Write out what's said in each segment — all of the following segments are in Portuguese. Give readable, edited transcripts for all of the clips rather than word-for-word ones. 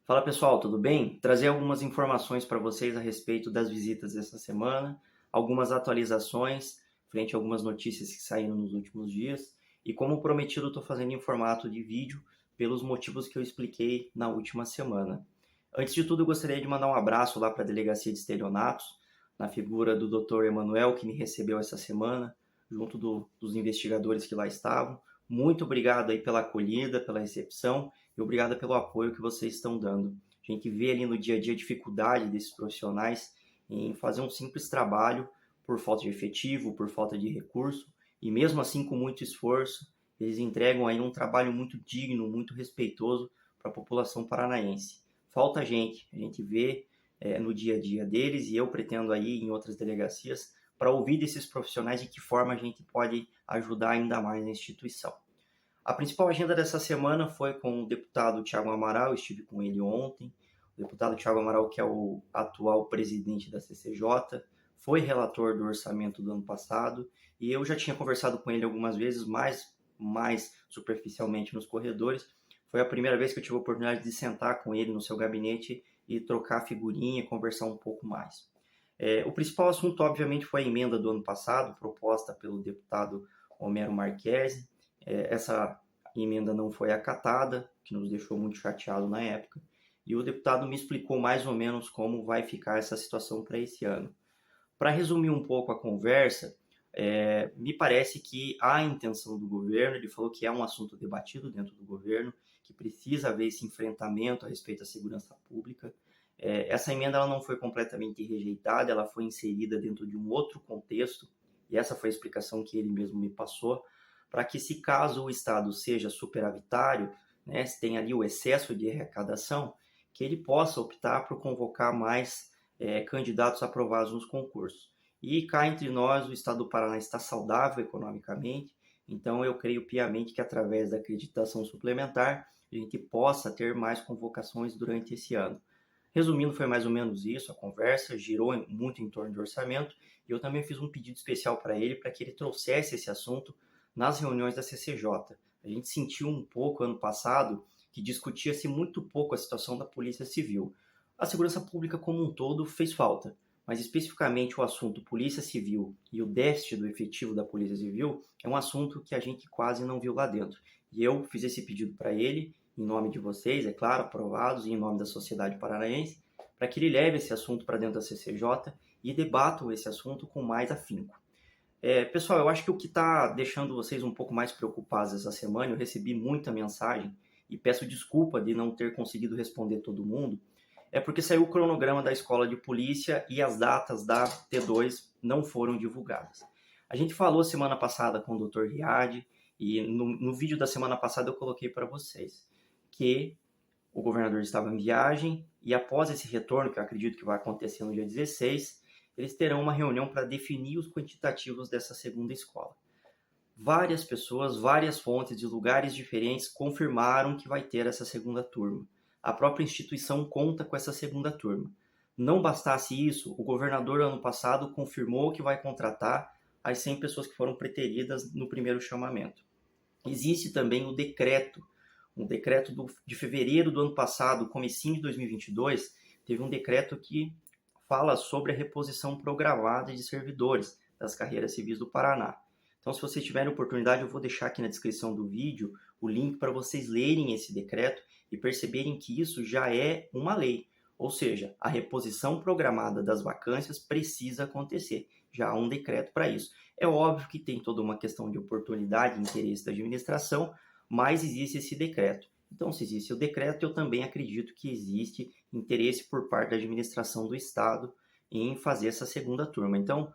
Fala pessoal, tudo bem? Trazer algumas informações para vocês a respeito das visitas dessa semana, algumas atualizações frente a algumas notícias que saíram nos últimos dias e, como prometido, estou fazendo em formato de vídeo pelos motivos que eu expliquei na última semana. Antes de tudo, eu gostaria de mandar um abraço lá para a Delegacia de Estelionatos, na figura do Dr. Emanuel, que me recebeu essa semana, junto dos investigadores que lá estavam. Muito obrigado aí pela acolhida, pela recepção e obrigado pelo apoio que vocês estão dando. A gente vê ali no dia a dia a dificuldade desses profissionais em fazer um simples trabalho por falta de efetivo, por falta de recurso, e mesmo assim com muito esforço, eles entregam aí um trabalho muito digno, muito respeitoso para a população paranaense. Falta a gente vê no dia a dia deles e eu pretendo aí em outras delegacias para ouvir desses profissionais de que forma a gente pode ajudar ainda mais a instituição. A principal agenda dessa semana foi com o deputado Tiago Amaral, eu estive com ele ontem. O deputado Tiago Amaral, que é o atual presidente da CCJ, foi relator do orçamento do ano passado e eu já tinha conversado com ele algumas vezes, mais superficialmente nos corredores. Foi a primeira vez que eu tive a oportunidade de sentar com ele no seu gabinete e trocar figurinha, conversar um pouco mais. O principal assunto, obviamente, foi a emenda do ano passado, proposta pelo deputado Homero Marchese. Essa emenda não foi acatada, que nos deixou muito chateado na época, e o deputado me explicou mais ou menos como vai ficar essa situação para esse ano. Para resumir um pouco a conversa, me parece que há a intenção do governo, ele falou que é um assunto debatido dentro do governo, que precisa haver esse enfrentamento a respeito da segurança pública. Essa emenda ela não foi completamente rejeitada, ela foi inserida dentro de um outro contexto, e essa foi a explicação que ele mesmo me passou, para que se caso o Estado seja superavitário, né, se tem ali o excesso de arrecadação, que ele possa optar por convocar mais candidatos aprovados nos concursos. E cá entre nós, o Estado do Paraná está saudável economicamente, então eu creio piamente que através da acreditação suplementar, a gente possa ter mais convocações durante esse ano. Resumindo, foi mais ou menos isso, a conversa girou muito em torno de orçamento, e eu também fiz um pedido especial para ele, para que ele trouxesse esse assunto nas reuniões da CCJ. A gente sentiu um pouco ano passado que discutia-se muito pouco a situação da Polícia Civil. A segurança pública como um todo fez falta, mas especificamente o assunto Polícia Civil e o déficit do efetivo da Polícia Civil é um assunto que a gente quase não viu lá dentro. E eu fiz esse pedido para ele, em nome de vocês, é claro, aprovados, e em nome da sociedade paranaense, para que ele leve esse assunto para dentro da CCJ e debatam esse assunto com mais afinco. Pessoal, eu acho que o que está deixando vocês um pouco mais preocupados essa semana, eu recebi muita mensagem e peço desculpa de não ter conseguido responder todo mundo, é porque saiu o cronograma da escola de polícia e as datas da T2 não foram divulgadas. A gente falou semana passada com o Dr. Riad e no vídeo da semana passada eu coloquei para vocês que o governador estava em viagem e após esse retorno, que eu acredito que vai acontecer no dia 16, eles terão uma reunião para definir os quantitativos dessa segunda escola. Várias pessoas, várias fontes de lugares diferentes confirmaram que vai ter essa segunda turma. A própria instituição conta com essa segunda turma. Não bastasse isso, o governador ano passado confirmou que vai contratar as 100 pessoas que foram preteridas no primeiro chamamento. Existe também o decreto, um decreto de fevereiro do ano passado, comecinho de 2022, teve um decreto que fala sobre a reposição programada de servidores das carreiras civis do Paraná. Então, se vocês tiverem oportunidade, eu vou deixar aqui na descrição do vídeo o link para vocês lerem esse decreto e perceberem que isso já é uma lei. Ou seja, a reposição programada das vacâncias precisa acontecer. Já há um decreto para isso. É óbvio que tem toda uma questão de oportunidade e interesse da administração, mas existe esse decreto. Então, se existe o decreto, eu também acredito que existe interesse por parte da administração do Estado em fazer essa segunda turma. Então,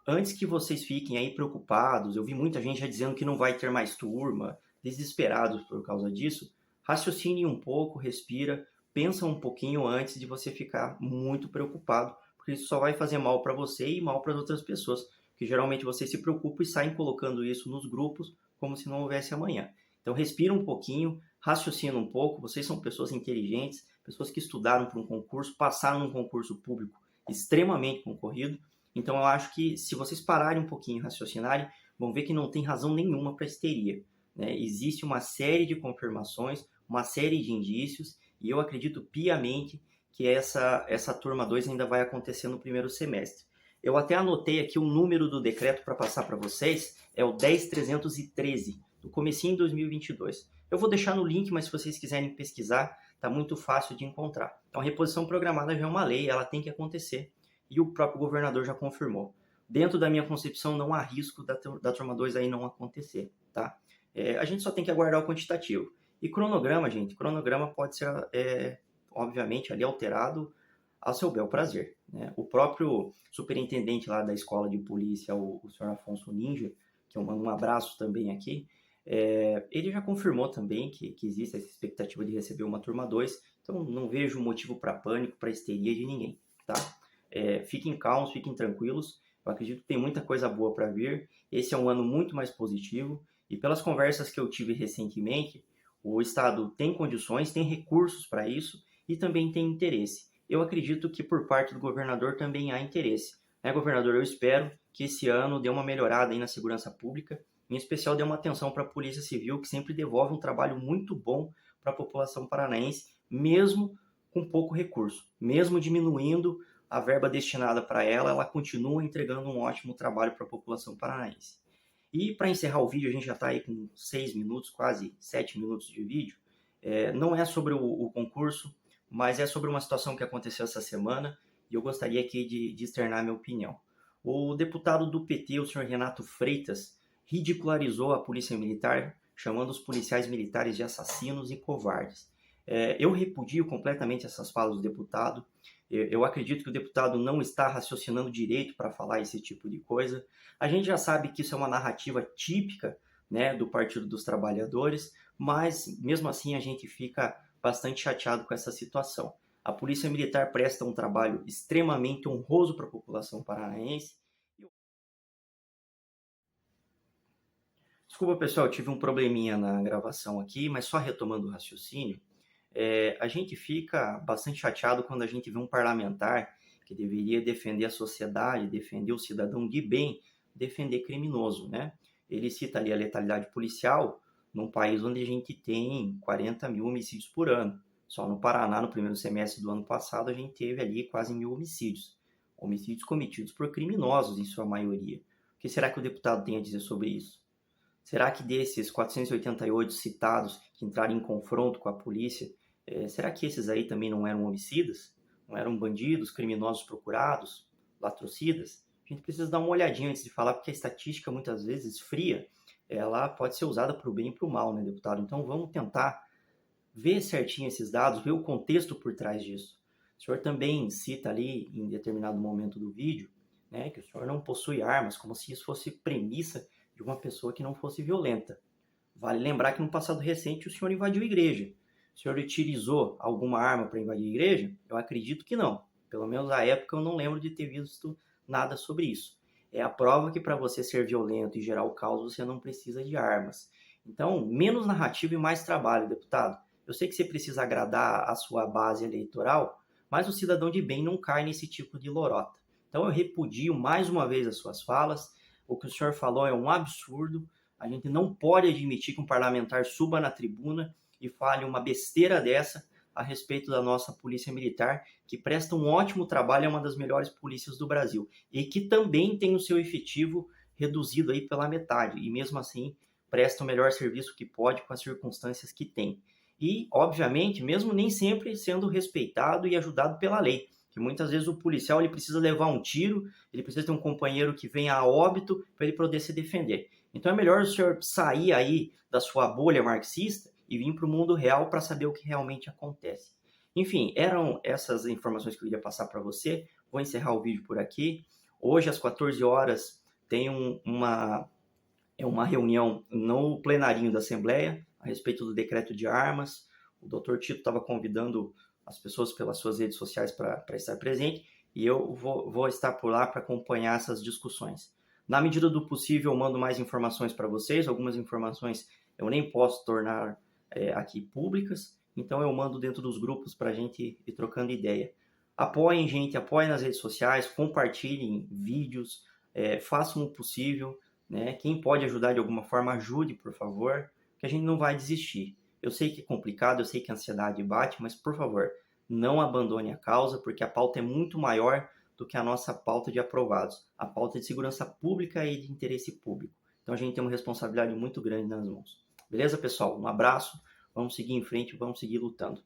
antes que vocês fiquem aí preocupados, eu vi muita gente já dizendo que não vai ter mais turma, desesperados por causa disso, raciocine um pouco, respira, pensa um pouquinho antes de você ficar muito preocupado, porque isso só vai fazer mal para você e mal para as outras pessoas, porque geralmente vocês se preocupam e saem colocando isso nos grupos como se não houvesse amanhã. Então respira um pouquinho, raciocina um pouco, vocês são pessoas inteligentes, pessoas que estudaram para um concurso, passaram num concurso público extremamente concorrido, então eu acho que se vocês pararem um pouquinho e raciocinarem, vão ver que não tem razão nenhuma para histeria. Né? Existe uma série de confirmações, uma série de indícios, e eu acredito piamente que essa turma 2 ainda vai acontecer no primeiro semestre. Eu até anotei aqui o número do decreto para passar para vocês, é o 10.313, do comecinho de 2022. Eu vou deixar no link, mas se vocês quiserem pesquisar, está muito fácil de encontrar. Então, a reposição programada já é uma lei, ela tem que acontecer, e o próprio governador já confirmou. Dentro da minha concepção, não há risco da turma 2 aí não acontecer, tá? A gente só tem que aguardar o quantitativo. E cronograma, gente, cronograma pode ser, obviamente, ali alterado ao seu bel prazer, né? O próprio superintendente lá da escola de polícia, o senhor Afonso Ninja, que eu mando um abraço também aqui, ele já confirmou também que existe essa expectativa de receber uma turma 2, então não vejo motivo para pânico, para histeria de ninguém, tá? Fiquem calmos, fiquem tranquilos, eu acredito que tem muita coisa boa para vir, esse é um ano muito mais positivo, e pelas conversas que eu tive recentemente, o Estado tem condições, tem recursos para isso e também tem interesse. Eu acredito que por parte do governador também há interesse. Governador, eu espero que esse ano dê uma melhorada aí na segurança pública, em especial dê uma atenção para a Polícia Civil, que sempre devolve um trabalho muito bom para a população paranaense, mesmo com pouco recurso. Mesmo diminuindo a verba destinada para ela, ela continua entregando um ótimo trabalho para a população paranaense. E para encerrar o vídeo, a gente já está aí com 6 minutos, quase 7 minutos de vídeo. Não é sobre o concurso, mas é sobre uma situação que aconteceu essa semana e eu gostaria aqui de externar minha opinião. O deputado do PT, o senhor Renato Freitas, ridicularizou a polícia militar, chamando os policiais militares de assassinos e covardes. Eu repudio completamente essas falas do deputado. Eu acredito que o deputado não está raciocinando direito para falar esse tipo de coisa. A gente já sabe que isso é uma narrativa típica, né, do Partido dos Trabalhadores, mas mesmo assim a gente fica bastante chateado com essa situação. A Polícia Militar presta um trabalho extremamente honroso para a população paranaense. Desculpa, pessoal, eu tive um probleminha na gravação aqui, mas só retomando o raciocínio, a gente fica bastante chateado quando a gente vê um parlamentar que deveria defender a sociedade, defender o cidadão de bem, defender criminoso, né? Ele cita ali a letalidade policial num país onde a gente tem 40 mil homicídios por ano. Só no Paraná, no primeiro semestre do ano passado, a gente teve ali quase 1.000 homicídios. Homicídios cometidos por criminosos, em sua maioria. O que será que o deputado tem a dizer sobre isso? Será que desses 488 citados que entraram em confronto com a polícia, será que esses aí também não eram homicidas? Não eram bandidos, criminosos procurados, latrocidas? A gente precisa dar uma olhadinha antes de falar, porque a estatística, muitas vezes, fria, ela pode ser usada para o bem e para o mal, né, deputado? Então vamos tentar ver certinho esses dados, ver o contexto por trás disso. O senhor também cita ali, em determinado momento do vídeo, né, que o senhor não possui armas, como se isso fosse premissa de uma pessoa que não fosse violenta. Vale lembrar que no passado recente o senhor invadiu a igreja. O senhor utilizou alguma arma para invadir a igreja? Eu acredito que não. Pelo menos à época eu não lembro de ter visto nada sobre isso. É a prova que para você ser violento e gerar o caos você não precisa de armas. Então, menos narrativa e mais trabalho, deputado. Eu sei que você precisa agradar a sua base eleitoral, mas o cidadão de bem não cai nesse tipo de lorota. Então eu repudio mais uma vez as suas falas. O que o senhor falou é um absurdo. A gente não pode admitir que um parlamentar suba na tribuna e fale uma besteira dessa a respeito da nossa polícia militar, que presta um ótimo trabalho, é uma das melhores polícias do Brasil, e que também tem o seu efetivo reduzido aí pela metade, e mesmo assim presta o melhor serviço que pode com as circunstâncias que tem. E, obviamente, mesmo nem sempre sendo respeitado e ajudado pela lei, que muitas vezes o policial ele precisa levar um tiro, ele precisa ter um companheiro que venha a óbito para ele poder se defender. Então é melhor o senhor sair aí da sua bolha marxista e vir para o mundo real para saber o que realmente acontece. Enfim, eram essas informações que eu queria passar para você. Vou encerrar o vídeo por aqui. Hoje, às 14 horas, tem uma reunião no plenarinho da Assembleia a respeito do decreto de armas. O doutor Tito estava convidando as pessoas pelas suas redes sociais para estar presente e eu vou estar por lá para acompanhar essas discussões. Na medida do possível, eu mando mais informações para vocês. Algumas informações eu nem posso tornar aqui públicas, então eu mando dentro dos grupos para a gente ir trocando ideia. Apoiem, gente, apoiem nas redes sociais, compartilhem vídeos, façam o possível, né? Quem pode ajudar de alguma forma, ajude, por favor, que a gente não vai desistir. Eu sei que é complicado, eu sei que a ansiedade bate, mas por favor, não abandone a causa, porque a pauta é muito maior do que a nossa pauta de aprovados. A pauta de segurança pública e de interesse público. Então a gente tem uma responsabilidade muito grande nas mãos. Beleza, pessoal? Um abraço, vamos seguir em frente, vamos seguir lutando.